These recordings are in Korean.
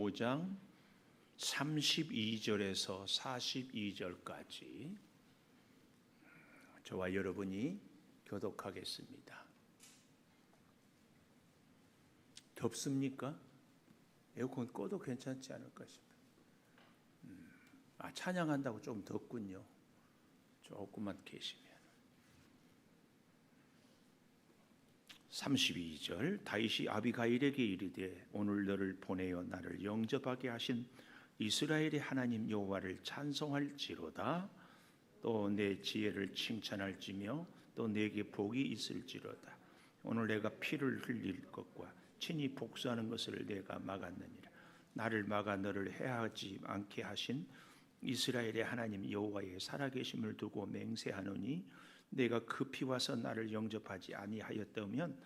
15장 32절에서 42절까지 저와 여러분이 교독하겠습니다. 덥습니까? 에어컨 꺼도 괜찮지 않을까 싶어요. 찬양한다고 좀 덥군요. 조금만 계시면. 32절 다윗이 아비가일에게 이르되 오늘 너를 보내어 나를 영접하게 하신 이스라엘의 하나님 여호와를 찬송할지로다. 또 내 지혜를 칭찬할지며 또 내게 복이 있을지로다. 오늘 내가 피를 흘릴 것과 친히 복수하는 것을 내가 막았느니라. 나를 막아 너를 해하지 않게 하신 이스라엘의 하나님 여호와의 살아계심을 두고 맹세하노니 내가 급히 와서 나를 영접하지 아니하였다면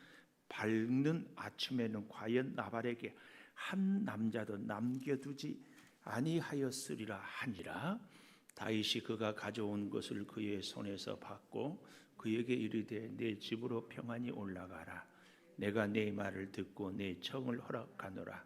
밝는 아침에는 과연 나발에게 한 남자도 남겨두지 아니하였으리라 하니라. 다윗이 그가 가져온 것을 그의 손에서 받고 그에게 이르되 내 집으로 평안히 올라가라. 내가 네 말을 듣고 내 청을 허락하노라.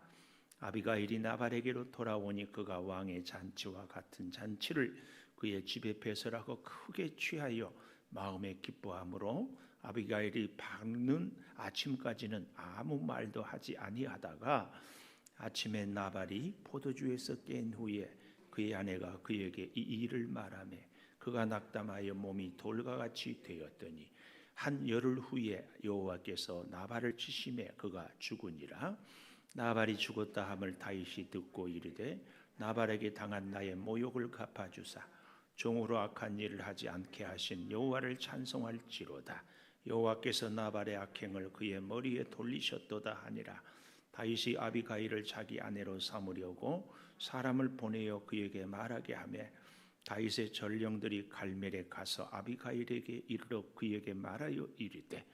아비가일이 나발에게로 돌아오니 그가 왕의 잔치와 같은 잔치를 그의 집에 배설하고 크게 취하여 마음에 기뻐함으로 아비가일이 밝는 아침까지는 아무 말도 하지 아니하다가 아침에 나발이 포도주에서 깬 후에 그의 아내가 그에게 이 일을 말하며 그가 낙담하여 몸이 돌과 같이 되었더니 한 열흘 후에 여호와께서 나발을 치심에 그가 죽으니라. 나발이 죽었다 함을 다윗이 듣고 이르되 나발에게 당한 나의 모욕을 갚아주사 종으로 악한 일을 하지 않게 하신 여호와를 찬송할지로다. 여호와께서 나발의 악행을 그의 머리에 돌리셨도다 하니라. 다윗이 아비가일을 자기 아내로 삼으려고 사람을 보내어 그에게 말하게 하며 다윗의 전령들이 갈멜에 가서 아비가일에게 이르러 그에게 말하여 이르되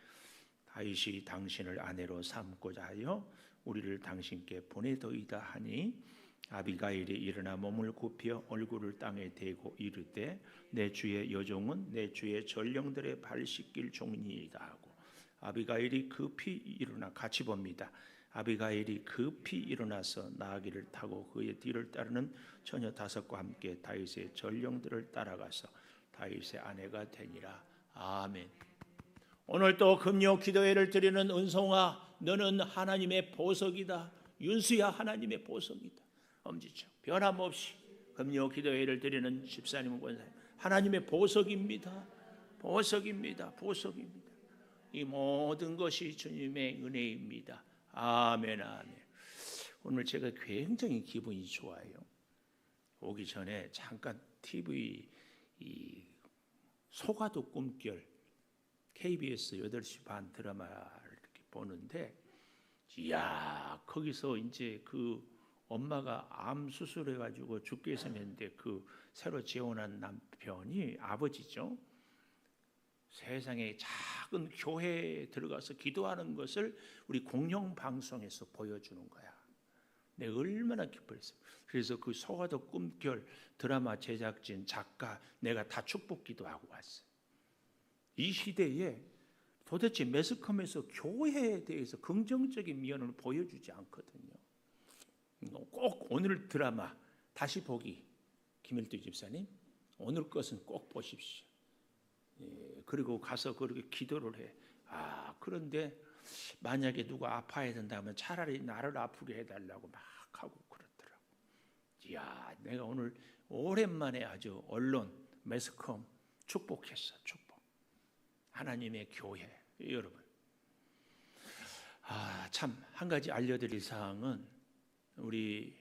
다윗이 당신을 아내로 삼고자 하여 우리를 당신께 보내더이다 하니 아비가일이 일어나 몸을 굽혀 얼굴을 땅에 대고 이르되 내 주의 여종은 내 주의 전령들의 발 씻길 종이니이다 하고 아비가일이 급히 일어나 같이 봅니다. 아비가일이 급히 일어나서 나귀를 타고 그의 뒤를 따르는 처녀 5과 함께 다윗의 전령들을 따라가서 다윗의 아내가 되니라. 아멘. 오늘 또 금요 기도회를 드리는 은송아, 너는 하나님의 보석이다. 윤수야, 하나님의 보석이다. 엄지척 변함없이 금요 기도회를 드리는 집사님 권사님, 하나님의 보석입니다. 보석입니다. 보석입니다. 이 모든 것이 주님의 은혜입니다. 아멘, 아멘. 오늘 제가 굉장히 기분이 좋아요. 오기 전에 잠깐 TV 소가도 꿈결 KBS 8시 반 드라마를 이렇게 보는데, 이야, 거기서 이제 그 엄마가 암 수술해가지고 죽게 생겼는데 그 새로 재혼한 남편이 아버지죠. 세상에 작은 교회에 들어가서 기도하는 것을 우리 공영 방송에서 보여주는 거야. 내가 얼마나 기뻐했어요. 그래서 그 소가도 꿈결 드라마 제작진, 작가 내가 다 축복 기도하고 왔어요. 이 시대에 도대체 매스컴에서 교회에 대해서 긍정적인 면을 보여주지 않거든요. 꼭 오늘 드라마 다시 보기, 김일두 집사님 오늘 것은 꼭 보십시오. 그리고 가서 그렇게 기도를 해. 그런데 만약에 누가 아파야 된다면 차라리 나를 아프게 해달라고 막 하고 그러더라고. 이야, 내가 오늘 오랜만에 아주 언론, 매스컴 축복했어. 축복. 하나님의 교회. 여러분, 참 한 가지 알려드릴 사항은 우리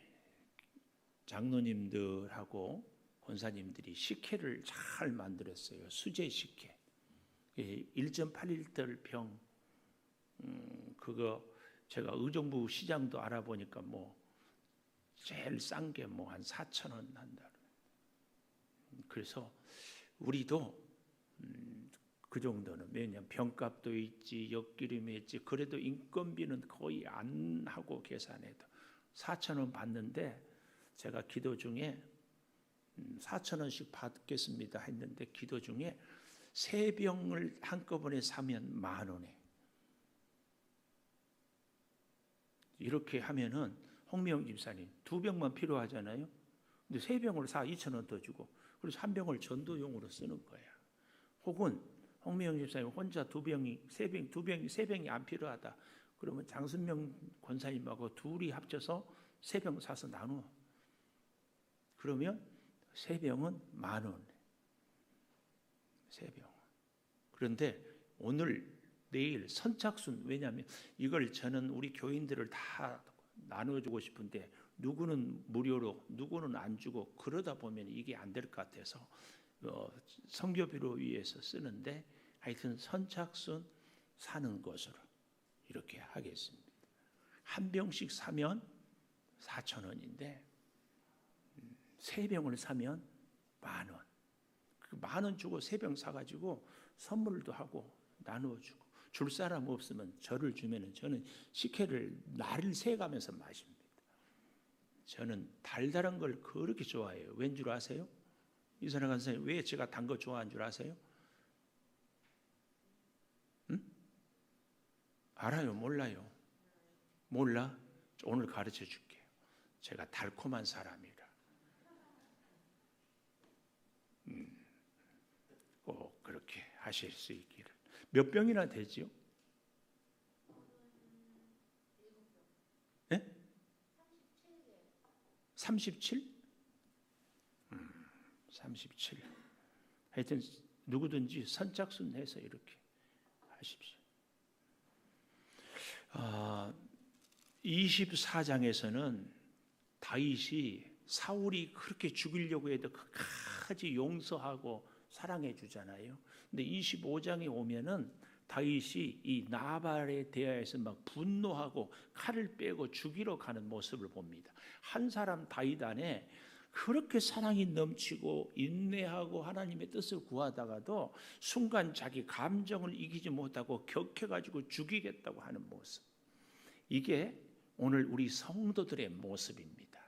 장로님들하고 권사님들이 식혜를 잘 만들었어요. 수제 식혜. 1.8리터 병. 그거 제가 의정부 시장도 알아보니까 뭐 제일 싼 게 뭐 한 4,000원 한다. 그래서 우리도 그 정도는, 왜냐하면 병값도 있지, 엿기름이 있지, 그래도 인건비는 거의 안 하고 계산해도 4,000원 받는데, 제가 기도 중에 4,000원씩 받겠습니다 했는데 기도 중에 3병을 한꺼번에 사면 10,000원에, 이렇게 하면은 홍미영 집사님 2병만 필요하잖아요. 근데 3병을 사 2,000원 더 주고 그래서 1병을 전도용으로 쓰는 거야. 혹은 홍미영 집사님 혼자 2병이 3병, 2병이 3병이 안 필요하다. 그러면 장순명 권사님하고 둘이 합쳐서 3병 사서 나누어. 그러면 3병은 10,000원. 3병. 그런데 오늘 내일 선착순, 왜냐하면 이걸 저는 우리 교인들을 다 나눠주고 싶은데 누구는 무료로 누구는 안 주고 그러다 보면 이게 안 될 것 같아서 선교비로 위해서 쓰는데 하여튼 선착순 사는 것으로 이렇게 하겠습니다. 한 병씩 사면 4,000원인데 3병을 사면 10,000원. 그 10,000원 주고 3병 사가지고 선물도 하고 나누어주고 줄 사람 없으면 저를 주면은 저는 식혜를 날을 새가면서 마십니다. 저는 달달한 걸 그렇게 좋아해요. 왠 줄 아세요? 이선화 간사님 왜 제가 단 거 좋아하는 줄 아세요? 응? 알아요? 몰라요? 몰라? 오늘 가르쳐 줄게요. 제가 달콤한 사람이라. 꼭 그렇게 하실 수 있기를. 몇 병이나 되지요? 네? 37? 37. 하여튼 누구든지 선착순 해서 이렇게 하십시오. 24장에서는 다윗이 사울이 그렇게 죽이려고 해도 끝까지 용서하고 사랑해 주잖아요. 근데 25장에 오면은 다윗이 이 나발에 대하여서 막 분노하고 칼을 빼고 죽이러 가는 모습을 봅니다. 한 사람 다윗 안에 그렇게 사랑이 넘치고 인내하고 하나님의 뜻을 구하다가도 순간 자기 감정을 이기지 못하고 격해가지고 죽이겠다고 하는 모습. 이게 오늘 우리 성도들의 모습입니다.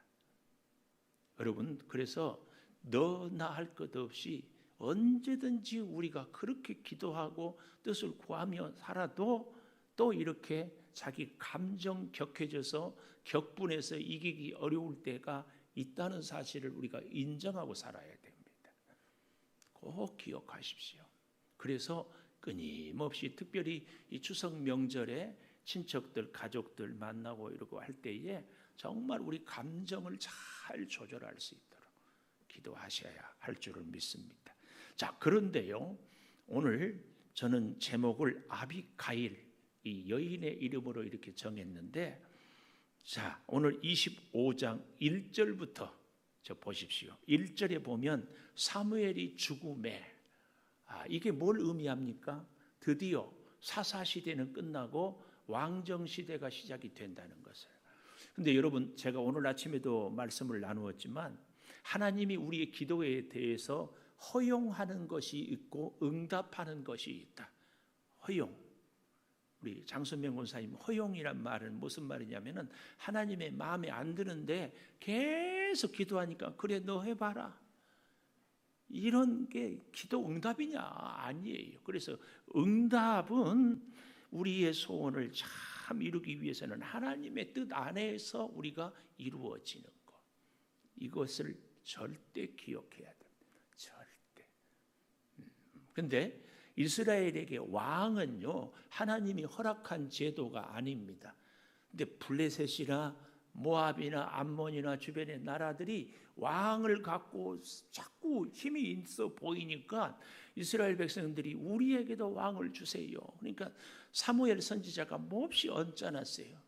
여러분, 그래서 너나 할 것 없이 언제든지 우리가 그렇게 기도하고 뜻을 구하며 살아도 또 이렇게 자기 감정 격해져서 격분해서 이기기 어려울 때가 있다는 사실을 우리가 인정하고 살아야 됩니다. 꼭 기억하십시오. 그래서 끊임없이 특별히 이 추석 명절에 친척들, 가족들 만나고 이러고 할 때에 정말 우리 감정을 잘 조절할 수 있도록 기도하셔야 할 줄을 믿습니다. 자, 그런데요, 오늘 저는 제목을 아비가일, 이 여인의 이름으로 이렇게 정했는데, 자, 오늘 25장 1절부터 저 보십시오. 1절에 보면 사무엘이 죽음에, 이게 뭘 의미합니까? 드디어 사사시대는 끝나고 왕정시대가 시작이 된다는 것을. 근데 여러분, 제가 오늘 아침에도 말씀을 나누었지만 하나님이 우리의 기도에 대해서 허용하는 것이 있고 응답하는 것이 있다. 허용. 우리 장순명 권사님 허용이란 말은 무슨 말이냐면은 하나님의 마음에 안 드는데 계속 기도하니까 그래 너 해봐라. 이런 게 기도 응답이냐? 아니에요. 그래서 응답은 우리의 소원을 참 이루기 위해서는 하나님의 뜻 안에서 우리가 이루어지는 것. 이것을 절대 기억해야 됩니다. 절대. 근데 이스라엘에게 왕은요, 하나님이 허락한 제도가 아닙니다. 근데 블레셋이나 모압이나 암몬이나 주변의 나라들이 왕을 갖고 자꾸 힘이 있어 보이니까 이스라엘 백성들이 우리에게도 왕을 주세요. 그러니까 사무엘 선지자가 몹시 언짢았어요.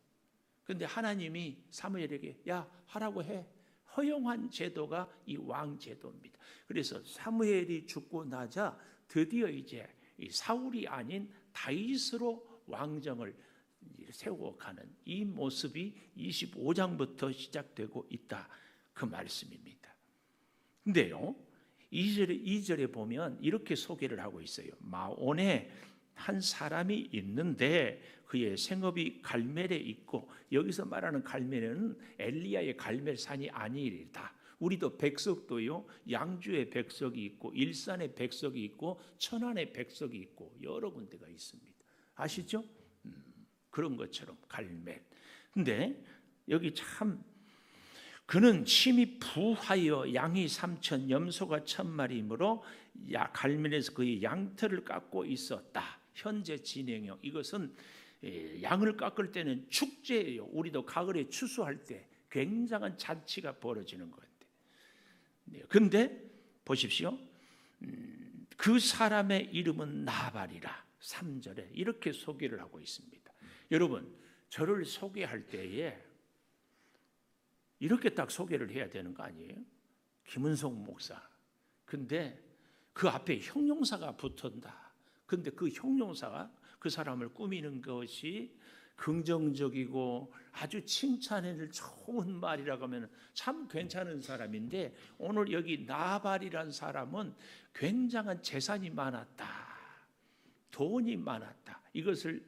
그런데 하나님이 사무엘에게 야 하라고 해. 허용한 제도가 이 왕 제도입니다. 그래서 사무엘이 죽고 나자 드디어 이제 이 사울이 아닌 다윗으로 왕정을 세워가는 이 모습이 25장부터 시작되고 있다. 그 말씀입니다. 근데요, 2절에 보면 이렇게 소개를 하고 있어요. 마온에 한 사람이 있는데 그의 생업이 갈멜에 있고, 여기서 말하는 갈멜은 엘리야의 갈멜산이 아니리다. 우리도 백석도요, 양주의 백석이 있고 일산의 백석이 있고 천안의 백석이 있고 여러 군데가 있습니다. 아시죠? 그런 것처럼 갈멜. 근데 여기 참 그는 심히 부하여 양이 3천 염소가 1,000마리이므로 갈멜에서 그의 양털을 깎고 있었다. 현재 진행형. 이것은 양을 깎을 때는 축제예요. 우리도 가을에 추수할 때 굉장한 잔치가 벌어지는 건데. 그런데 보십시오. 그 사람의 이름은 나발이라. 3절에 이렇게 소개를 하고 있습니다. 여러분, 저를 소개할 때에 이렇게 딱 소개를 해야 되는 거 아니에요? 김은송 목사. 근데 그 앞에 형용사가 붙은다. 근데 그 형용사가 그 사람을 꾸미는 것이 긍정적이고 아주 칭찬해줄 좋은 말이라고 하면 참 괜찮은 사람인데, 오늘 여기 나발이란 사람은 굉장한 재산이 많았다, 돈이 많았다, 이것을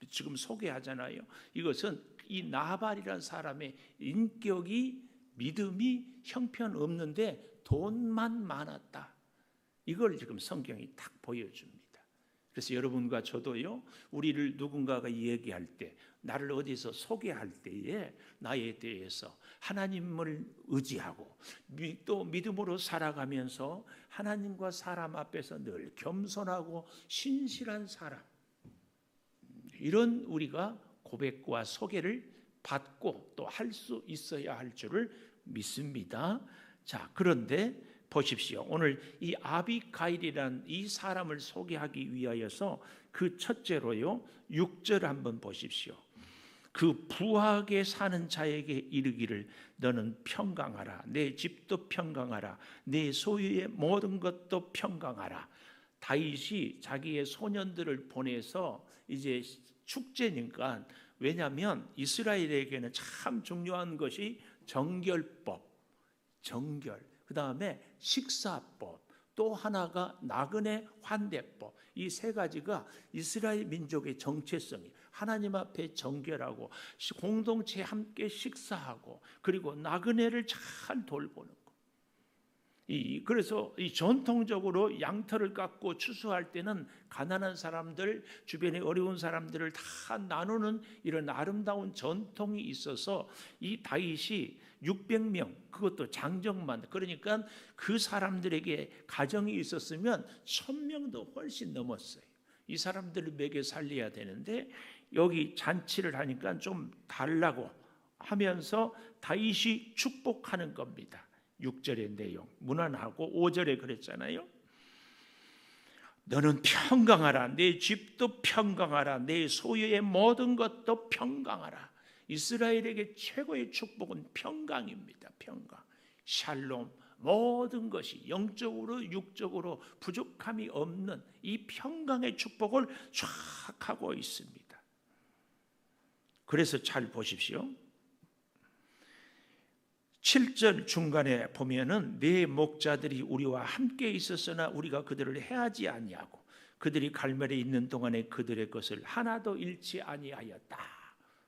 지금 소개하잖아요. 이것은 이 나발이란 사람의 인격이, 믿음이 형편없는데 돈만 많았다, 이걸 지금 성경이 딱 보여줍니다. 그래서 여러분과 저도요, 우리를 누군가가 얘기할 때, 나를 어디서 소개할 때에 나에 대해서 하나님을 의지하고 또 믿음으로 살아가면서 하나님과 사람 앞에서 늘 겸손하고 신실한 사람, 이런 우리가 고백과 소개를 받고 또 할 수 있어야 할 줄을 믿습니다. 자, 그런데 보십시오. 오늘 이 아비가일이란 이 사람을 소개하기 위하여서 그 첫째로요, 6절 한번 보십시오. 그 부하게 사는 자에게 이르기를 너는 평강하라. 내 집도 평강하라. 내 소유의 모든 것도 평강하라. 다윗이 자기의 소년들을 보내서 이제 축제니까, 왜냐하면 이스라엘에게는 참 중요한 것이 정결법, 정결, 그 다음에 식사법, 또 하나가 나그네 환대법. 이 세 가지가 이스라엘 민족의 정체성이, 하나님 앞에 정결하고 공동체 함께 식사하고 그리고 나그네를 잘 돌보는 것. 그래서 이 전통적으로 양털을 깎고 추수할 때는 가난한 사람들, 주변에 어려운 사람들을 다 나누는 이런 아름다운 전통이 있어서 이 다윗이 600명, 그것도 장정만, 그러니까 그 사람들에게 가정이 있었으면 1,000명도 훨씬 넘었어요. 이 사람들을 먹여 살려야 되는데 여기 잔치를 하니까 좀 달라고 하면서 다윗이 축복하는 겁니다. 6절의 내용 무난하고, 5절에 그랬잖아요. 너는 평강하라. 내 집도 평강하라. 내 소유의 모든 것도 평강하라. 이스라엘에게 최고의 축복은 평강입니다. 평강, 샬롬, 모든 것이 영적으로 육적으로 부족함이 없는 이 평강의 축복을 쫙 하고 있습니다. 그래서 잘 보십시오. 7절 중간에 보면은 내 목자들이 우리와 함께 있었으나 우리가 그들을 해하지 아니하고 그들이 갈멜에 있는 동안에 그들의 것을 하나도 잃지 아니하였다.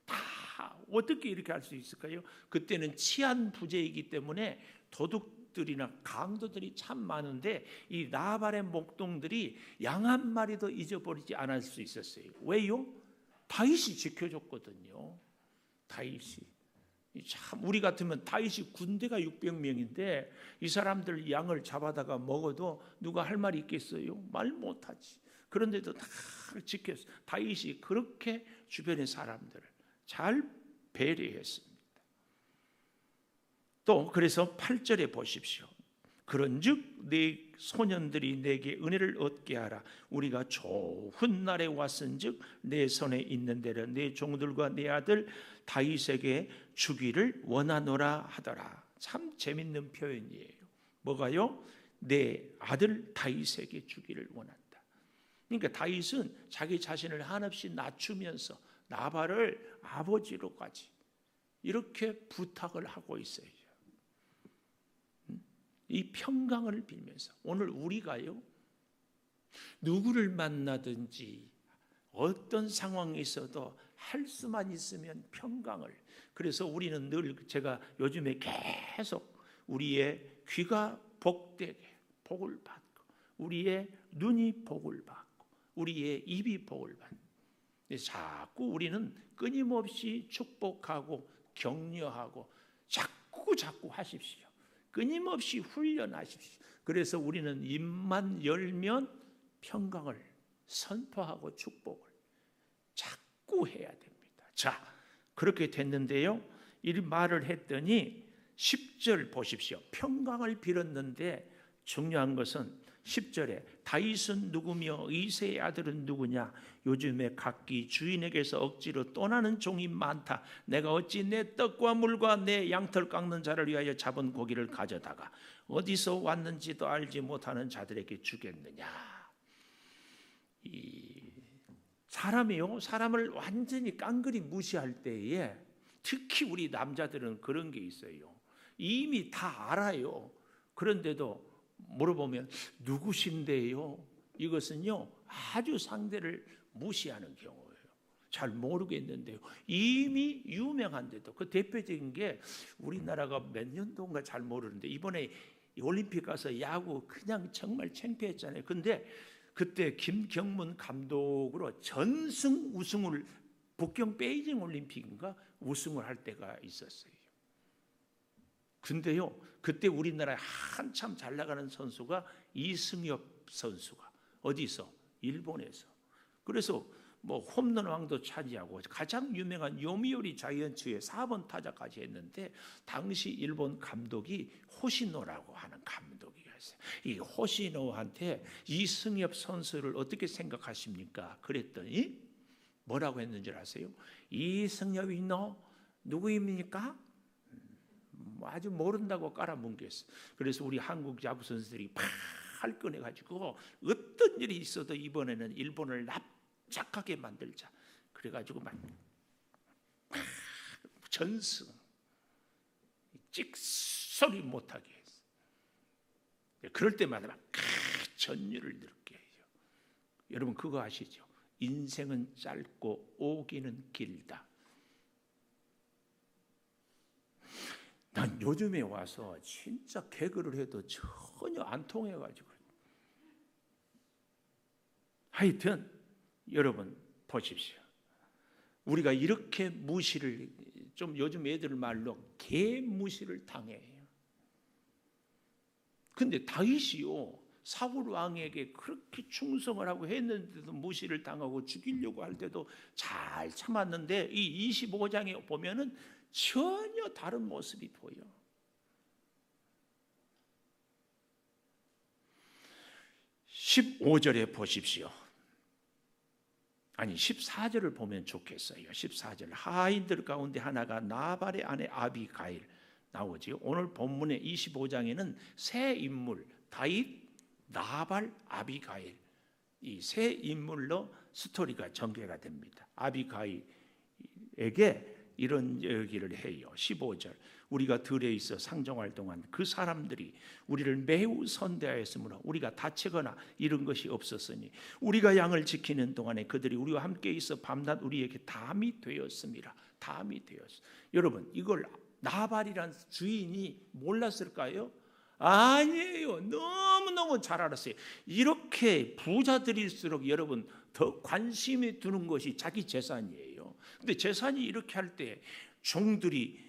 다 어떻게 이렇게 할 수 있을까요? 그때는 치안 부재이기 때문에 도둑들이나 강도들이 참 많은데 이 나발의 목동들이 양 한 마리도 잊어버리지 않을 수 있었어요. 왜요? 다윗이 지켜줬거든요. 다윗이. 참 우리 같으면 다윗이 군대가 600명인데 이 사람들 양을 잡아다가 먹어도 누가 할 말이 있겠어요? 말 못하지. 그런데도 다 지켰어요. 다윗이 그렇게 주변의 사람들을 잘 배려했습니다. 또 그래서 8절에 보십시오. 그런즉 내 소년들이 내게 은혜를 얻게 하라. 우리가 좋은 날에 왔은즉 내 손에 있는 대로 내 종들과 내 아들 다윗에게 주기를 원하노라 하더라. 참 재밌는 표현이에요. 뭐가요? 내 아들 다윗에게 주기를 원한다. 그러니까 다윗은 자기 자신을 한없이 낮추면서 나발을 아버지로까지 이렇게 부탁을 하고 있어요. 이 평강을 빌면서 오늘 우리가요, 누구를 만나든지 어떤 상황에 있어도 할 수만 있으면 평강을. 그래서 우리는 늘, 제가 요즘에 계속 우리의 귀가 복되게 복을 받고 우리의 눈이 복을 받고 우리의 입이 복을 받고, 자꾸 우리는 끊임없이 축복하고 격려하고 자꾸 하십시오. 끊임없이 훈련하십시오. 그래서 우리는 입만 열면 평강을 선포하고 축복을 자꾸 해야 됩니다. 자, 그렇게 됐는데요. 이 말을 했더니 10절 보십시오. 평강을 빌었는데 중요한 것은 10절에 다윗은 누구며 이새의 아들은 누구냐? 요즘에 각기 주인에게서 억지로 떠나는 종이 많다. 내가 어찌 내 떡과 물과 내 양털 깎는 자를 위하여 잡은 고기를 가져다가 어디서 왔는지도 알지 못하는 자들에게 주겠느냐? 이 사람이요, 사람을 완전히 깡그리 무시할 때에 특히 우리 남자들은 그런 게 있어요. 이미 다 알아요. 그런데도 물어보면 누구신데요? 이것은요, 아주 상대를 무시하는 경우예요. 잘 모르겠는데요. 이미 유명한데도. 그 대표적인 게 우리나라가 몇 년도인가 잘 모르는데 이번에 올림픽 가서 야구 그냥 정말 창피했잖아요. 근데 그때 김경문 감독으로 전승 우승을, 북경 베이징 올림픽인가 우승을 할 때가 있었어요. 근데요, 그때 우리나라에 한참 잘 나가는 선수가 이승엽 선수가 어디서? 일본에서. 그래서 뭐 홈런 왕도 차지하고 가장 유명한 요미우리 자이언츠의 4번 타자까지 했는데 당시 일본 감독이 호시노라고 하는 감독이었어요. 이 호시노한테 이승엽 선수를 어떻게 생각하십니까? 그랬더니 뭐라고 했는지 아세요? 이승엽이 너 누구입니까? 아주 모른다고 깔아뭉개었어. 그래서 우리 한국 야구 선수들이 팔 꺼내가지고 어떤 일이 있어도 이번에는 일본을 납작하게 만들자. 그래가지고 막 전승, 찍소리 못하게 했어. 그럴 때마다 막 전율을 느껴요. 여러분 그거 아시죠? 인생은 짧고 오기는 길다. 난 요즘에 와서 진짜 개그를 해도 전혀 안 통해가지고. 하여튼 여러분 보십시오. 우리가 이렇게 무시를, 좀 요즘 애들 말로 개무시를 당해요. 근데 다윗이요, 사울 왕에게 그렇게 충성을 하고 했는데도 무시를 당하고 죽이려고 할 때도 잘 참았는데 이 25장에 보면은 전혀 다른 모습이 보여. 15절에 보십시오. 아니 14절을 보면 좋겠어요. 14절 하인들 가운데 하나가 나발의 아내 아비가일 나오지요. 오늘 본문의 25장에는 세 인물 다윗, 나발, 아비가일 이 세 인물로 스토리가 전개가 됩니다. 아비가일에게 이런 얘기를 해요. 15절 우리가 들에 있어 상종할 동안 그 사람들이 우리를 매우 선대하였으므로 우리가 다치거나 이런 것이 없었으니 우리가 양을 지키는 동안에 그들이 우리와 함께 있어 밤낮 우리에게 담이 되었습니다. 담이 되었어. 여러분 이걸 나발이란 주인이 몰랐을까요? 아니에요. 너무너무 잘 알았어요. 이렇게 부자들일수록 여러분 더 관심이 두는 것이 자기 재산이에요. 근데 재산이 이렇게 할 때 종들이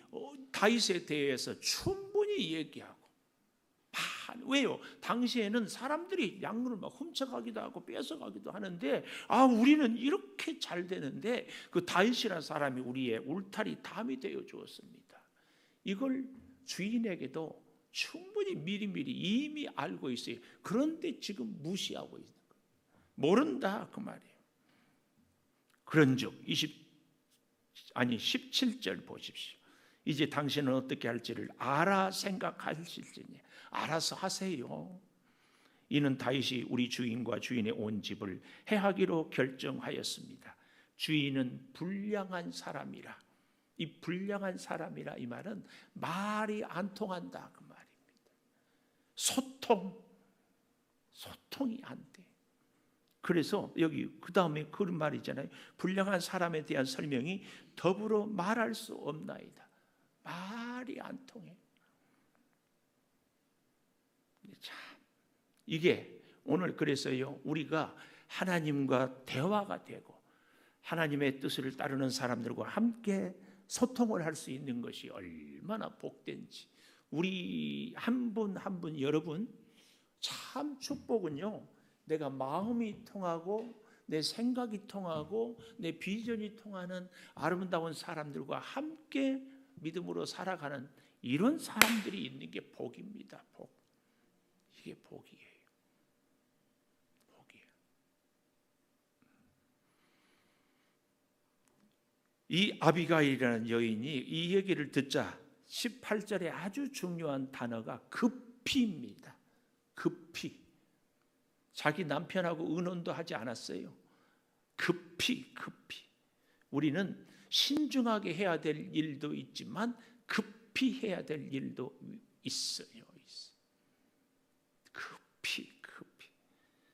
다윗에 대해서 충분히 얘기하고 왜요? 당시에는 사람들이 양을 막 훔쳐가기도 하고 뺏어가기도 하는데 우리는 이렇게 잘 되는데 그 다윗이라는 사람이 우리의 울타리 담이 되어 주었습니다. 이걸 주인에게도 충분히 미리미리 이미 알고 있어요. 그런데 지금 무시하고 있는 거예요. 모른다 그 말이에요. 그런즉 17절 보십시오. 이제 당신은 어떻게 할지를 알아 생각하실지니 알아서 하세요. 이는 다윗이 우리 주인과 주인의 온 집을 해하기로 결정하였습니다. 주인은 불량한 사람이라. 이 불량한 사람이라 이 말은 말이 안 통한다 그 말입니다. 소통이 안 돼. 그래서 여기 그 다음에 그런 말이잖아요. 불량한 사람에 대한 설명이 더불어 말할 수 없나이다. 말이 안 통해. 참 이게 오늘 그래서요 우리가 하나님과 대화가 되고 하나님의 뜻을 따르는 사람들과 함께 소통을 할 수 있는 것이 얼마나 복된지. 우리 한 분 한 분 여러분 참 축복은요, 내가 마음이 통하고 내 생각이 통하고 내 비전이 통하는 아름다운 사람들과 함께 믿음으로 살아가는 이런 사람들이 있는 게 복입니다. 복. 이게 복이에요. 복이에요. 이 아비가일이라는 여인이 이 얘기를 듣자 18절에 아주 중요한 단어가 급히입니다. 급히. 자기 남편하고 의논도 하지 않았어요. 급히. 우리는 신중하게 해야 될 일도 있지만 급히 해야 될 일도 있어요. 급히.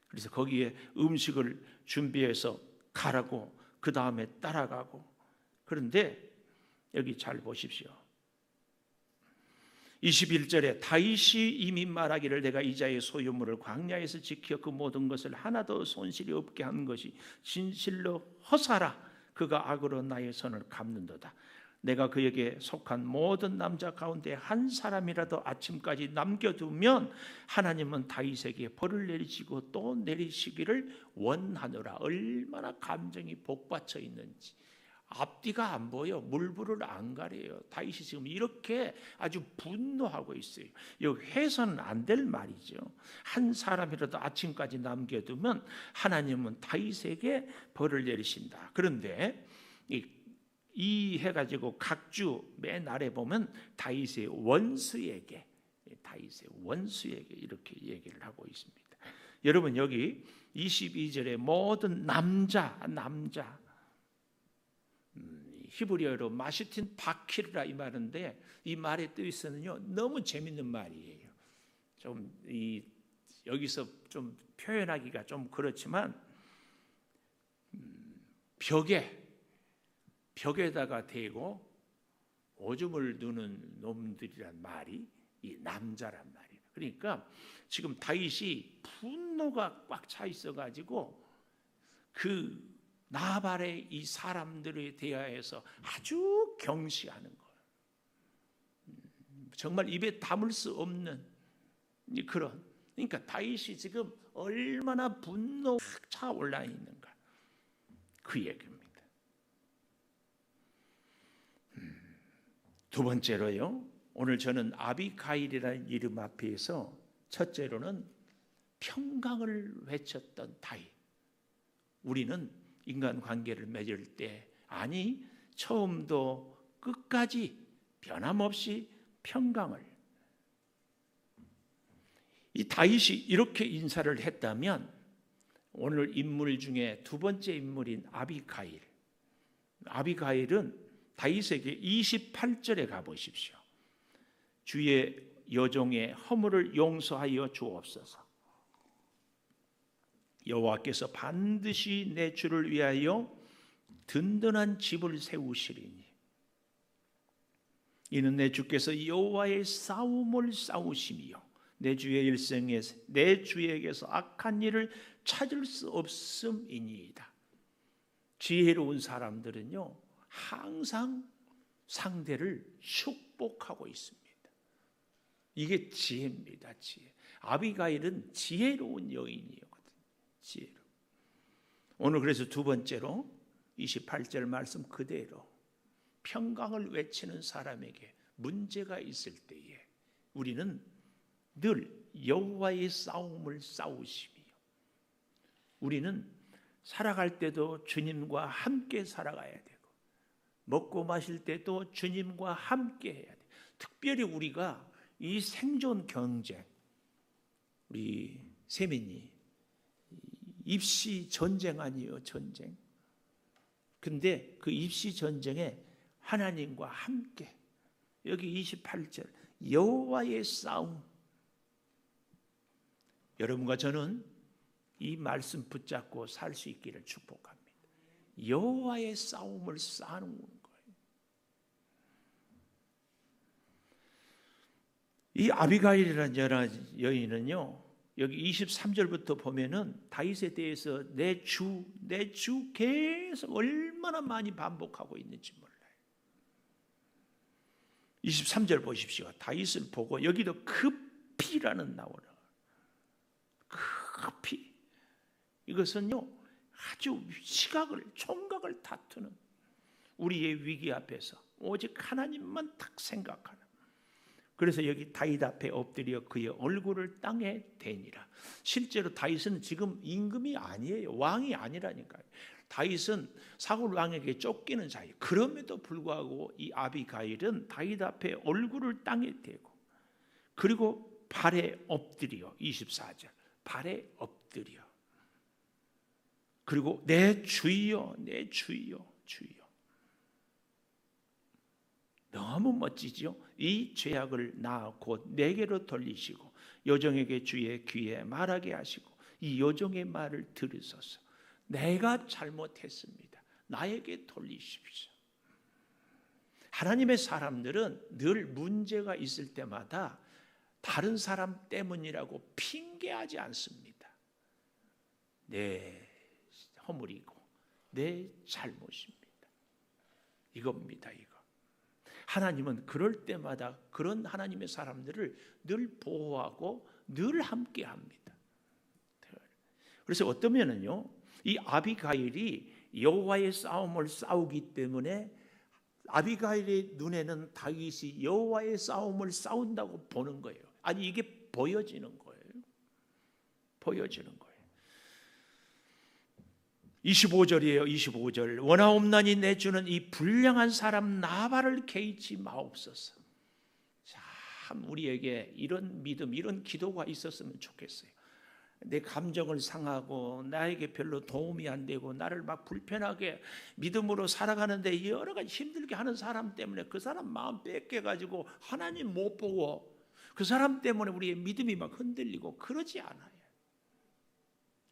그래서 거기에 음식을 준비해서 가라고, 그 다음에 따라가고. 그런데 여기 잘 보십시오. 21절에 다윗이 이미 말하기를 내가 이자의 소유물을 광야에서 지켜 그 모든 것을 하나도 손실이 없게 한 것이 진실로 허사라. 그가 악으로 나의 선을 갚는도다. 내가 그에게 속한 모든 남자 가운데 한 사람이라도 아침까지 남겨두면 하나님은 다윗에게 벌을 내리시고 또 내리시기를 원하노라. 얼마나 감정이 복받쳐 있는지. 앞뒤가 안 보여. 물불을 안 가려요. 다윗이 지금 이렇게 아주 분노하고 있어요. 이거 해서는 안 될 말이죠. 한 사람이라도 아침까지 남겨두면 하나님은 다윗에게 벌을 내리신다. 그런데 이 해가지고 각주 맨 아래 보면 다윗의 원수에게 이렇게 얘기를 하고 있습니다. 여러분 여기 22절에 모든 남자 히브리어로 마슈틴 바키르라 이 말인데, 이 말의 뜻은요 너무 재밌는 말이에요. 좀 여기서 좀 표현하기가 좀 그렇지만 벽에다가 대고 오줌을 누는 놈들이란 말이 이 남자란 말이에요. 그러니까 지금 다윗이 분노가 꽉 차 있어가지고 그 나발의 이 사람들에 대하여서 아주 경시하는 거예요. 정말 입에 담을 수 없는 그런. 그러니까 다윗이 지금 얼마나 분노가 차올라 있는가, 그 얘기입니다. 두 번째로요, 오늘 저는 아비가일이라는 이름 앞에서 첫째로는 평강을 외쳤던 다윗. 우리는 인간관계를 맺을 때 처음도 끝까지 변함없이 평강을. 이 다윗이 이렇게 인사를 했다면 오늘 인물 중에 두 번째 인물인 아비가일은 다윗에게 28절에 가보십시오. 주의 여종의 허물을 용서하여 주옵소서. 여호와께서 반드시 내 주를 위하여 든든한 집을 세우시리니 이는 내 주께서 여호와의 싸움을 싸우심이요 내 주의 일생에 내 주에게서 악한 일을 찾을 수 없음이니이다. 지혜로운 사람들은요 항상 상대를 축복하고 있습니다. 이게 지혜입니다. 지혜. 아비가일은 지혜로운 여인이거든요. 지혜로. 오늘 그래서 두 번째로 28절 말씀 그대로 평강을 외치는 사람에게 문제가 있을 때에 우리는 늘 여호와의 싸움을 싸우시며, 우리는 살아갈 때도 주님과 함께 살아가야 되고 먹고 마실 때도 주님과 함께 해야 돼. 특별히 우리가 이 생존 경쟁, 우리 세민이 입시 전쟁 아니에요, 전쟁. 근데 그 입시 전쟁에 하나님과 함께, 여기 28절 여호와의 싸움. 여러분과 저는 이 말씀 붙잡고 살 수 있기를 축복합니다. 여호와의 싸움을 싸는 거예요. 이 아비가일이라는 여인은요, 여기 23절부터 보면은 다윗에 대해서 내 주 계속 얼마나 많이 반복하고 있는지 몰라요. 23절 보십시오. 다윗을 보고 여기도 급히라는 나오라. 급히. 이것은요 아주 총각을 다투는 우리의 위기 앞에서 오직 하나님만 딱 생각하는. 그래서 여기 다윗 앞에 엎드려 그의 얼굴을 땅에 대니라. 실제로 다윗은 지금 임금이 아니에요. 왕이 아니라니까요. 다윗은 사울 왕에게 쫓기는 자예요. 그럼에도 불구하고 이 아비가일은 다윗 앞에 얼굴을 땅에 대고 그리고 발에 엎드려 24절 발에 엎드려 그리고 내 주여 내 주여 주여. 너무 멋지죠. 이 죄악을 나 곧 내게로 돌리시고 여종에게 주의 귀에 말하게 하시고 이 여종의 말을 들으소서. 내가 잘못했습니다. 나에게 돌리십시오. 하나님의 사람들은 늘 문제가 있을 때마다 다른 사람 때문이라고 핑계하지 않습니다. 내 허물이고 내 잘못입니다. 이겁니다. 이거. 하나님은 그럴 때마다 그런 하나님의 사람들을 늘 보호하고 늘 함께합니다. 그래서 어떤 면은요, 이 아비가일이 여호와의 싸움을 싸우기 때문에 아비가일의 눈에는 다윗이 여호와의 싸움을 싸운다고 보는 거예요. 아니 이게 보여지는 거예요. 보여지는 거예요. 25절이에요. 25절. 원하옵나니 내 주는 이 불량한 사람 나발을 개의치 마옵소서. 참 우리에게 이런 믿음, 이런 기도가 있었으면 좋겠어요. 내 감정을 상하고 나에게 별로 도움이 안 되고 나를 막 불편하게 믿음으로 살아가는데 여러 가지 힘들게 하는 사람 때문에 그 사람 마음 뺏겨가지고 하나님 못 보고 그 사람 때문에 우리의 믿음이 막 흔들리고 그러지 않아요.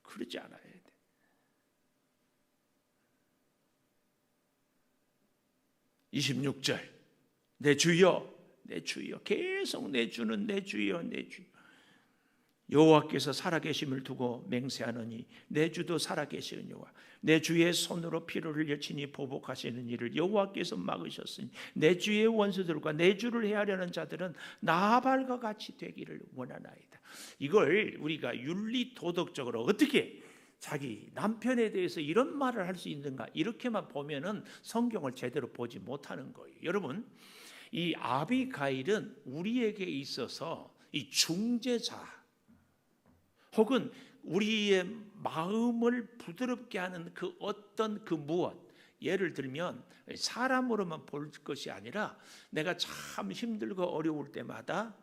그러지 않아야 돼. 26절 내 주여 내 주여 계속 내 주는 내 주여 내 주여. 여호와께서 살아계심을 두고 맹세하노니 내 주도 살아계시느니와 내 주의 손으로 피를 흘려 친히 보복하시는 일을 여호와께서 막으셨으니 내 주의 원수들과 내 주를 해하려는 자들은 나발과 같이 되기를 원하나이다. 이걸 우리가 윤리 도덕적으로 어떻게 자기 남편에 대해서 이런 말을 할 수 있는가 이렇게만 보면은 성경을 제대로 보지 못하는 거예요. 여러분 이 아비가일은 우리에게 있어서 이 중재자 혹은 우리의 마음을 부드럽게 하는 그 어떤 그 무엇, 예를 들면 사람으로만 볼 것이 아니라 내가 참 힘들고 어려울 때마다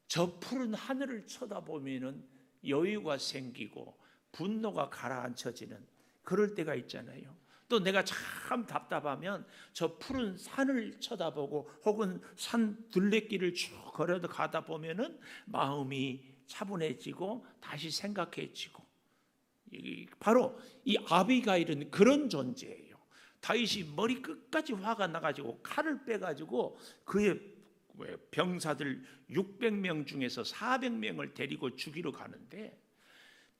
저 푸른 하늘을 쳐다보면은 여유가 생기고 분노가 가라앉혀지는 그럴 때가 있잖아요. 또 내가 참 답답하면 저 푸른 산을 쳐다보고 혹은 산 둘레길을 쭉 걸어 가다 보면은 마음이 차분해지고 다시 생각해지고. 바로 이 아비가일은 그런 존재예요. 다윗이 머리 끝까지 화가 나가지고 칼을 빼가지고 그의 병사들 600명 중에서 400명을 데리고 죽이러 가는데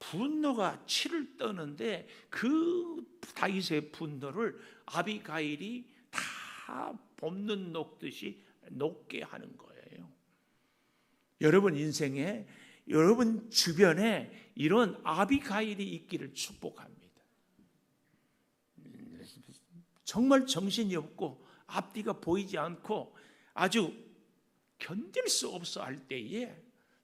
분노가 치를 떠는데 그 다윗의 분노를 아비가일이 다 볶는 녹듯이 녹게 하는 거예요. 여러분 인생에 여러분 주변에 이런 아비가일이 있기를 축복합니다. 정말 정신이 없고 앞뒤가 보이지 않고 아주 견딜 수 없어 할 때에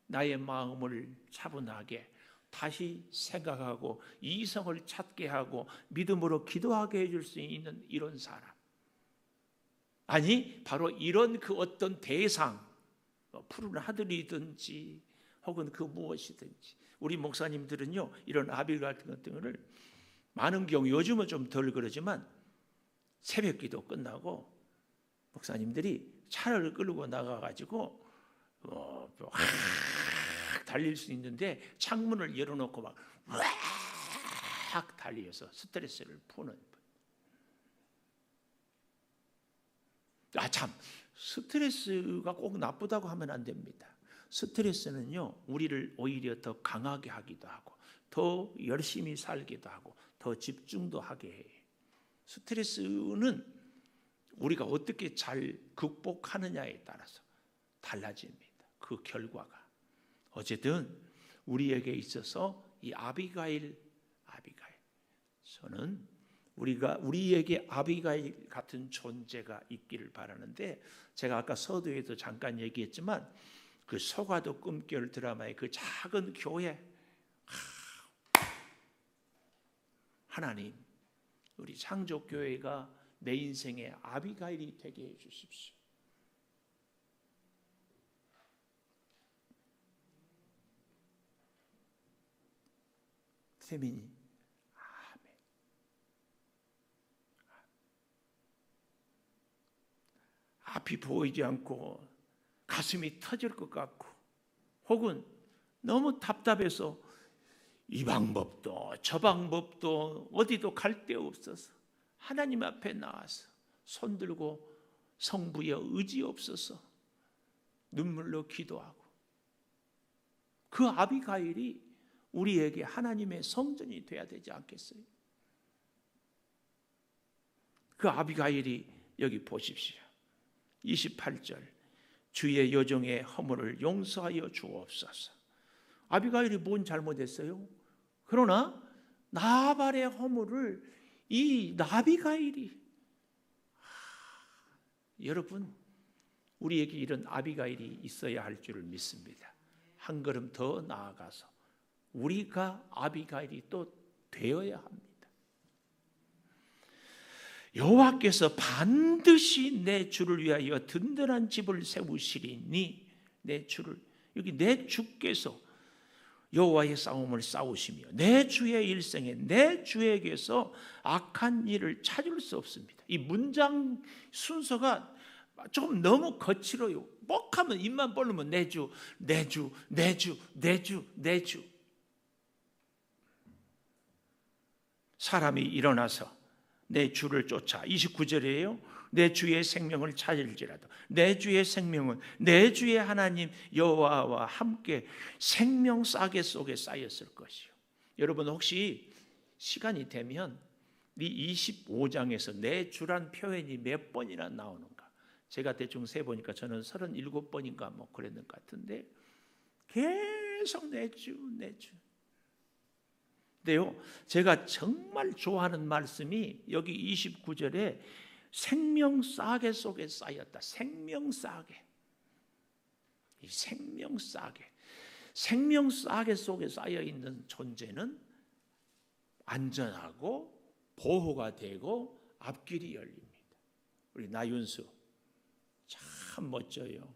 나의 마음을 차분하게 다시 생각하고 이성을 찾게 하고 믿음으로 기도하게 해줄 수 있는 이런 사람. 아니 바로 이런 그 어떤 대상, 푸른 하늘이든지 혹은 그 무엇이든지 우리 목사님들은요 이런 아비가일 같은 것들을 많은 경우 요즘은 좀 덜 그러지만 새벽기도 끝나고 목사님들이 차를 끌고 나가가지고 달릴 수 있는데 창문을 열어놓고 막 달려서 스트레스를 푸는. 참 스트레스가 꼭 나쁘다고 하면 안 됩니다. 스트레스는요 우리를 오히려 더 강하게 하기도 하고 더 열심히 살기도 하고 더 집중도 하게 해요. 스트레스는 우리가 어떻게 잘 극복하느냐에 따라서 달라집니다. 그 결과가. 어쨌든 우리에게 있어서 이 아비가일, 저는 우리에게 아비가일 같은 존재가 있기를 바라는데, 제가 아까 서두에도 잠깐 얘기했지만 그 소가도 꿈결 드라마의 그 작은 교회, 하나님, 우리 창조교회가 내 인생의 아비가일이 되게 해 주십시오. 세민이, 아멘. 앞이 보이지 않고 가슴이 터질 것 같고, 혹은 너무 답답해서 이 방법도 저 방법도 어디도 갈 데 없어서 하나님 앞에 나와서 손들고 성부여 의지 없어서 눈물로 기도하고, 그 아비가일이 우리에게 하나님의 성전이 돼야 되지 않겠어요? 그 아비가일이 여기 보십시오. 28절, 주의 여종의 허물을 용서하여 주옵소서. 아비가일이 뭔 잘못했어요? 그러나 나발의 허물을 이 아비가일이, 여러분, 우리에게 이런 아비가일이 있어야 할 줄을 믿습니다. 한 걸음 더 나아가서 우리가 아비가일이 또 되어야 합니다. 여호와께서 반드시 내 주를 위하여 든든한 집을 세우시리니, 내 주를, 여기 내 주께서 여호와의 싸움을 싸우시며 내 주의 일생에 내 주에게서 악한 일을 찾을 수 없습니다. 이 문장 순서가 좀 너무 거칠어요. 뻑하면 입만 벌리면 내 주, 내 주, 내 주, 내 주, 내 주. 사람이 일어나서 내 주를 쫓아, 29절이에요. 내 주의 생명을 찾을지라도 내 주의 생명은 내 주의 하나님 여호와와 함께 생명 싸개 속에 쌓였을 것이요. 여러분, 혹시 시간이 되면 이 25장에서 내 주란 표현이 몇 번이나 나오는가? 제가 대충 세보니까 저는 37번인가 뭐 그랬는 것 같은데, 계속 내 주, 내 주. 근데요, 제가 정말 좋아하는 말씀이 여기 29절에 생명 싸개 속에 쌓였다. 생명 싸개. 이 생명 싸개. 생명 싸개 속에 쌓여 있는 존재는 안전하고 보호가 되고 앞길이 열립니다. 우리 나윤수 참 멋져요.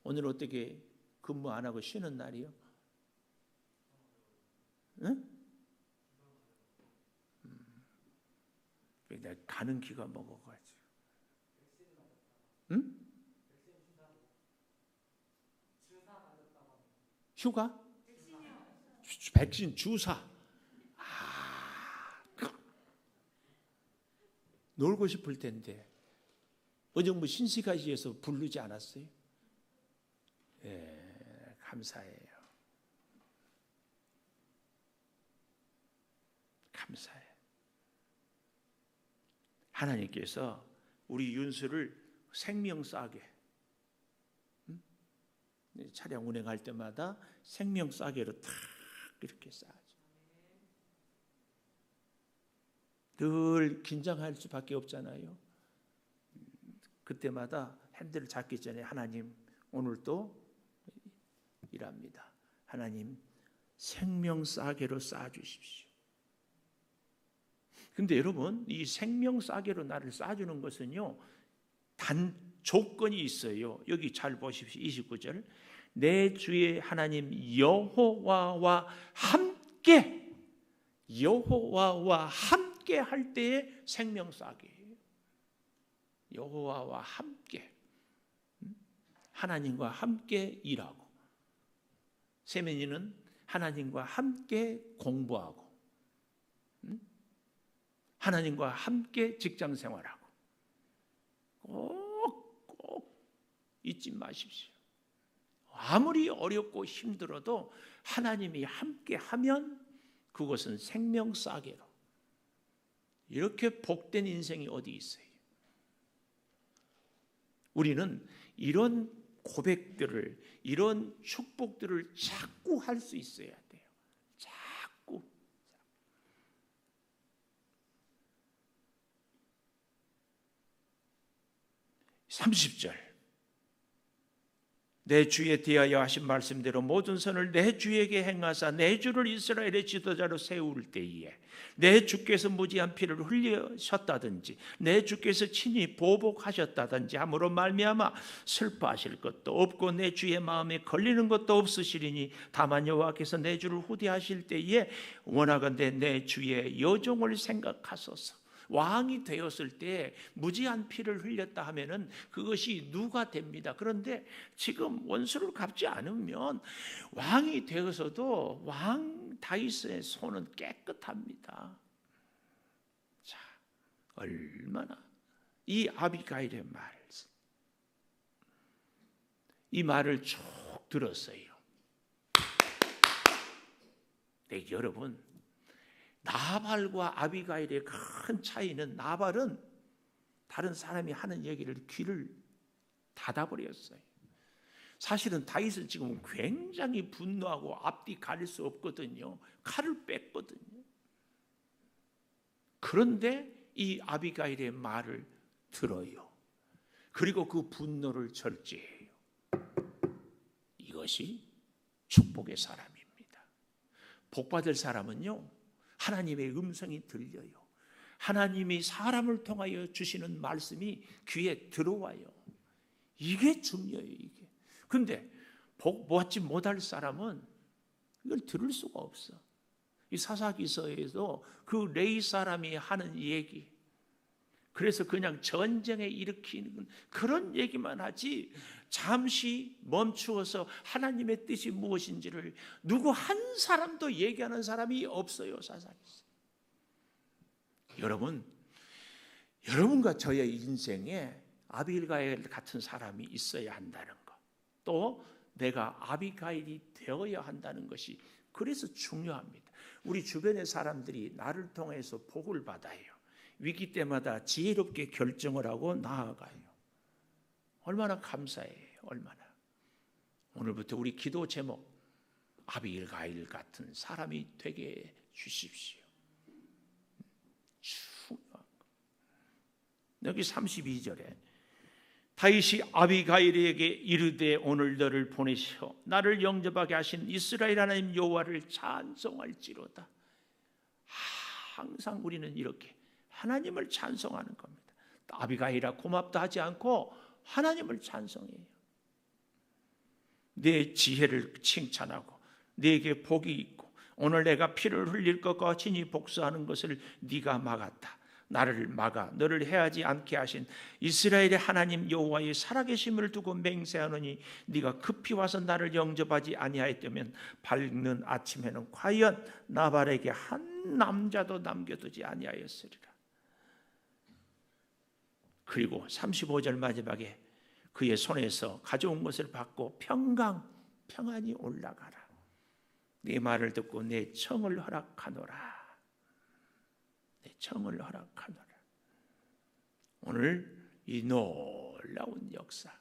오늘 어떻게 근무 안 하고 쉬는 날이요? 응? 내가 가는 기가 먹어가지고. 응? 휴가? 백신 주사. 놀고 싶을 텐데 어정부 신시가지에서 부르지 않았어요? 예, 감사해요. 감사해요. 하나님께서 우리 윤수를 생명 싸게, 차량 운행할 때마다 생명 싸게로 탁 이렇게 싸죠. 늘 긴장할 수밖에 없잖아요. 그때마다 핸들을 잡기 전에 하나님, 오늘도 일합니다. 하나님, 생명 싸게로 쌓아주십시오. 근데 여러분, 이 생명 싸게로 나를 쌓아주는 것은요, 단 조건이 있어요. 여기 잘 보십시오. 29절. 내 주의 하나님 여호와와 함께, 여호와와 함께 할 때의 생명 싸게예요. 여호와와 함께, 하나님과 함께 일하고, 세면이는 하나님과 함께 공부하고, 하나님과 함께 직장 생활하고, 꼭 잊지 마십시오. 아무리 어렵고 힘들어도 하나님이 함께 하면 그것은 생명 싸게로. 이렇게 복된 인생이 어디 있어요? 우리는 이런 고백들을, 이런 축복들을 자꾸 할 수 있어야 돼요. 자꾸. 30절. 내 주에 대하여 하신 말씀대로 모든 선을 내 주에게 행하사 내 주를 이스라엘의 지도자로 세울 때에 내 주께서 무지한 피를 흘리셨다든지 내 주께서 친히 보복하셨다든지 함으로 말미암아 슬퍼하실 것도 없고 내 주의 마음에 걸리는 것도 없으시리니 다만 여호와께서 내 주를 후대하실 때에 원하건대 내 주의 여종을 생각하소서. 왕이 되었을 때 무지한 피를 흘렸다 하면은 그것이 누가 됩니다. 그런데 지금 원수를 갚지 않으면 왕이 되어서도 왕 다윗의 손은 깨끗합니다. 자, 얼마나 이 아비가일의 이 말을 쭉 들었어요. 네, 여러분, 나발과 아비가일의 큰 차이는 나발은 다른 사람이 하는 얘기를 귀를 닫아버렸어요. 사실은 다윗은 지금 굉장히 분노하고 앞뒤 가릴 수 없거든요. 칼을 뺐거든요. 그런데 이 아비가일의 말을 들어요. 그리고 그 분노를 절제해요. 이것이 축복의 사람입니다. 복받을 사람은요, 하나님의 음성이 들려요. 하나님이 사람을 통하여 주시는 말씀이 귀에 들어와요. 이게 중요해요. 이게. 근데 복 받지 못할 사람은 이걸 들을 수가 없어. 이 사사기서에도 그 레위 사람이 하는 얘기, 그래서 그냥 전쟁에 일으키는 그런 얘기만 하지 잠시 멈추어서 하나님의 뜻이 무엇인지를 누구 한 사람도 얘기하는 사람이 없어요. 사사기서. 여러분과 저의 인생에 아비가일 같은 사람이 있어야 한다는 것, 또 내가 아비가일이 되어야 한다는 것이 그래서 중요합니다. 우리 주변의 사람들이 나를 통해서 복을 받아요. 위기 때마다 지혜롭게 결정을 하고 나아가요. 얼마나 감사해요. 얼마나. 오늘부터 우리 기도 제목, 아비가일 같은 사람이 되게 해 주십시오. 중요한 거. 여기 32절에 다윗이 아비가일에게 이르되 오늘 너를 보내시어 나를 영접하게 하신 이스라엘 하나님 여호와를 찬송할지로다. 항상 우리는 이렇게 하나님을 찬송하는 겁니다. 아비가일아 고맙다 하지 않고 하나님을 찬송해요. 내 지혜를 칭찬하고 네게 복이 있고 오늘 내가 피를 흘릴 것과 친히 복수하는 것을 네가 막았다. 나를 막아 너를 해하지 않게 하신 이스라엘의 하나님 여호와의 살아계심을 두고 맹세하노니 네가 급히 와서 나를 영접하지 아니하였다면 밝는 아침에는 과연 나발에게 한 남자도 남겨두지 아니하였으리라. 그리고 35절 마지막에 그의 손에서 가져온 것을 받고 평안히 올라가라. 네 말을 듣고 내 청을 허락하노라. 내 청을 허락하노라. 오늘 이 놀라운 역사,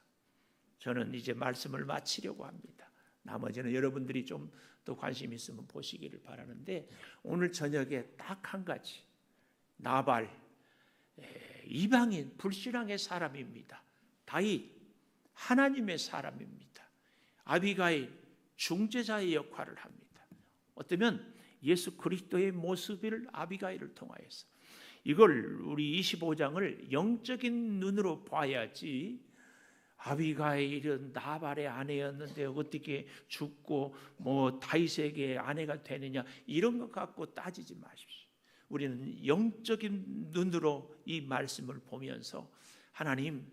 저는 이제 말씀을 마치려고 합니다. 나머지는 여러분들이 좀 더 관심 있으면 보시기를 바라는데, 오늘 저녁에 딱 한 가지, 나발 이방인 불신앙의 사람입니다. 다윗 하나님의 사람입니다. 아비가일 중재자의 역할을 합니다. 어쩌면 예수 그리스도의 모습을 아비가일을 통하여서, 이걸 우리 25장을 영적인 눈으로 봐야지 아비가일은 나발의 아내였는데 어떻게 죽고 다윗에게 아내가 되느냐, 이런 것 갖고 따지지 마십시오. 우리는 영적인 눈으로 이 말씀을 보면서 하나님,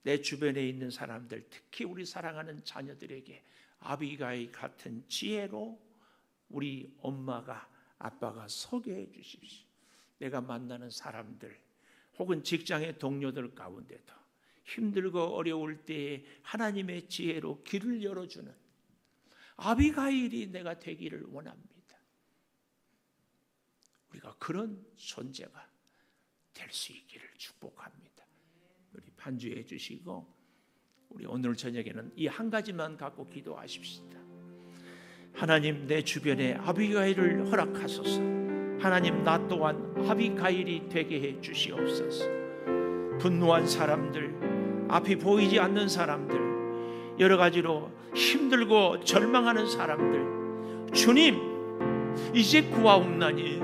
내 주변에 있는 사람들, 특히 우리 사랑하는 자녀들에게 아비가일 같은 지혜로 우리 엄마가 아빠가 서게 해 주십시오. 내가 만나는 사람들 혹은 직장의 동료들 가운데도 힘들고 어려울 때에 하나님의 지혜로 길을 열어주는 아비가일이 내가 되기를 원합니다. 우리가 그런 존재가 될 수 있기를 축복합니다. 우리 반주해 주시고 우리 오늘 저녁에는 이 한 가지만 갖고 기도하십시다. 하나님, 내 주변에 아비가일을 허락하소서. 하나님, 나 또한 아비가일이 되게 해 주시옵소서. 분노한 사람들, 앞이 보이지 않는 사람들, 여러 가지로 힘들고 절망하는 사람들, 주님 이제 구하옵나니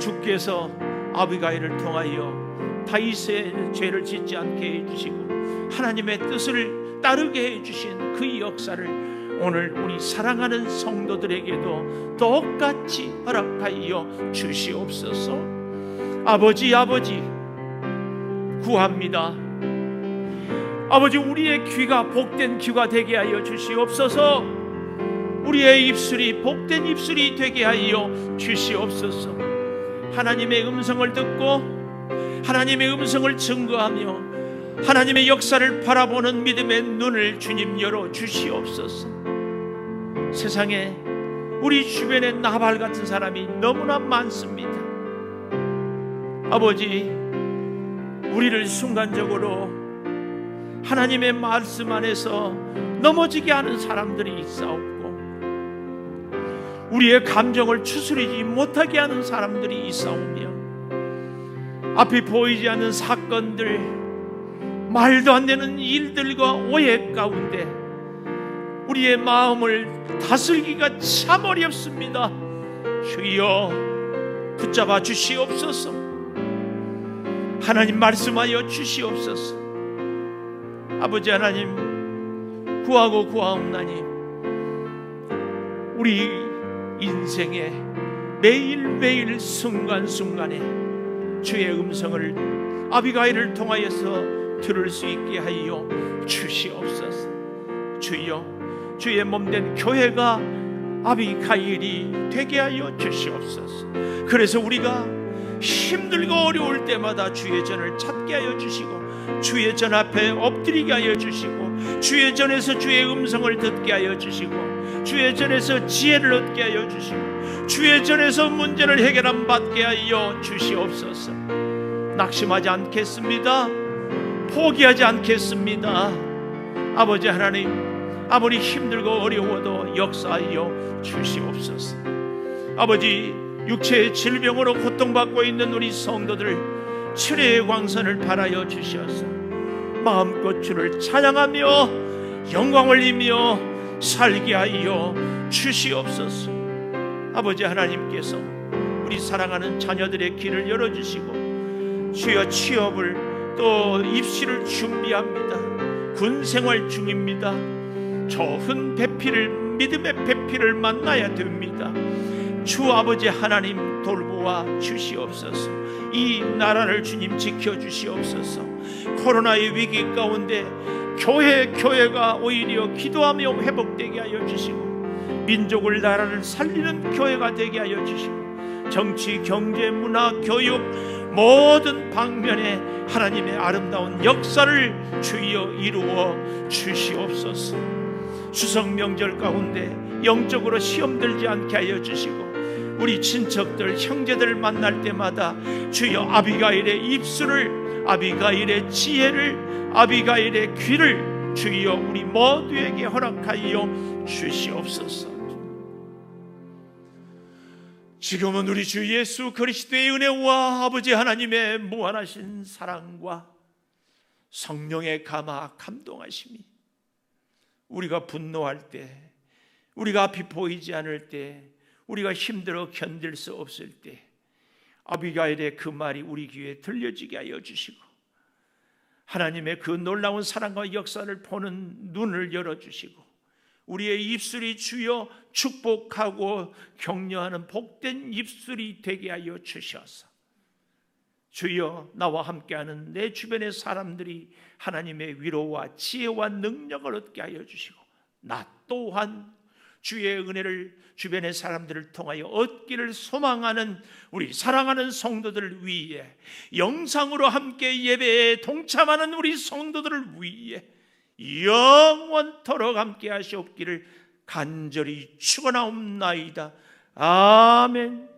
주께서 아비가일을 통하여 다윗의 죄를 짓지 않게 해주시고 하나님의 뜻을 따르게 해주신 그 역사를 오늘 우리 사랑하는 성도들에게도 똑같이 허락하여 주시옵소서. 아버지 구합니다. 아버지, 우리의 귀가 복된 귀가 되게 하여 주시옵소서. 우리의 입술이 복된 입술이 되게 하여 주시옵소서. 하나님의 음성을 듣고 하나님의 음성을 증거하며 하나님의 역사를 바라보는 믿음의 눈을 주님 열어 주시옵소서. 세상에 우리 주변에 나발 같은 사람이 너무나 많습니다. 아버지, 우리를 순간적으로 하나님의 말씀 안에서 넘어지게 하는 사람들이 있사옵고 우리의 감정을 추스리지 못하게 하는 사람들이 있사오며 앞이 보이지 않는 사건들, 말도 안 되는 일들과 오해 가운데 우리의 마음을 다스리기가 참 어렵습니다. 주여 붙잡아 주시옵소서. 하나님 말씀하여 주시옵소서. 아버지 하나님, 구하옵나니 우리 인생의 매일매일 순간순간에 주의 음성을 아비가일을 통하여서 들을 수 있게 하여 주시옵소서. 주여, 주의 몸된 교회가 아비가일이 되게 하여 주시옵소서. 그래서 우리가 힘들고 어려울 때마다 주의 전을 찾게 하여 주시고 주의 전 앞에 엎드리게 하여 주시고 주의 전에서 주의 음성을 듣게 하여 주시고 주의 전에서 지혜를 얻게 하여 주시고 주의 전에서 문제를 해결함 받게 하여 주시옵소서. 낙심하지 않겠습니다. 포기하지 않겠습니다. 아버지 하나님, 아무리 힘들고 어려워도 역사하여 주시옵소서. 아버지, 육체의 질병으로 고통받고 있는 우리 성도들 치료의 광선을 발하여 주셔서 마음껏 주를 찬양하며 영광을 이며 살게 하여 주시옵소서. 아버지 하나님께서 우리 사랑하는 자녀들의 길을 열어주시고 주여, 취업을 또 입시를 준비합니다. 군생활 중입니다. 좋은 배필을, 믿음의 배필을 만나야 됩니다. 주 아버지 하나님 돌보아 주시옵소서. 이 나라를 주님 지켜주시옵소서. 코로나의 위기 가운데 교회가 오히려 기도하며 회복되게 하여 주시고 민족을, 나라를 살리는 교회가 되게 하여 주시고 정치, 경제, 문화, 교육 모든 방면에 하나님의 아름다운 역사를 주여 이루어 주시옵소서. 추석 명절 가운데 영적으로 시험 들지 않게 하여 주시고 우리 친척들, 형제들 만날 때마다 주여 아비가일의 입술을, 아비가일의 지혜를, 아비가일의 귀를 주여 우리 모두에게 허락하여 주시옵소서. 지금은 우리 주 예수 그리스도의 은혜와 아버지 하나님의 무한하신 사랑과 성령의 감화 감동하심이 우리가 분노할 때, 우리가 앞이 보이지 않을 때, 우리가 힘들어 견딜 수 없을 때 아비가일의 그 말이 우리 귀에 들려지게 하여 주시고 하나님의 그 놀라운 사랑과 역사를 보는 눈을 열어주시고 우리의 입술이 주여 축복하고 격려하는 복된 입술이 되게 하여 주셔서 주여, 나와 함께하는 내 주변의 사람들이 하나님의 위로와 지혜와 능력을 얻게 하여 주시고 나 또한 주의 은혜를 주변의 사람들을 통하여 얻기를 소망하는 우리 사랑하는 성도들을 위해, 영상으로 함께 예배에 동참하는 우리 성도들을 위해 영원토록 함께 하시옵기를 간절히 축원하옵나이다. 아멘.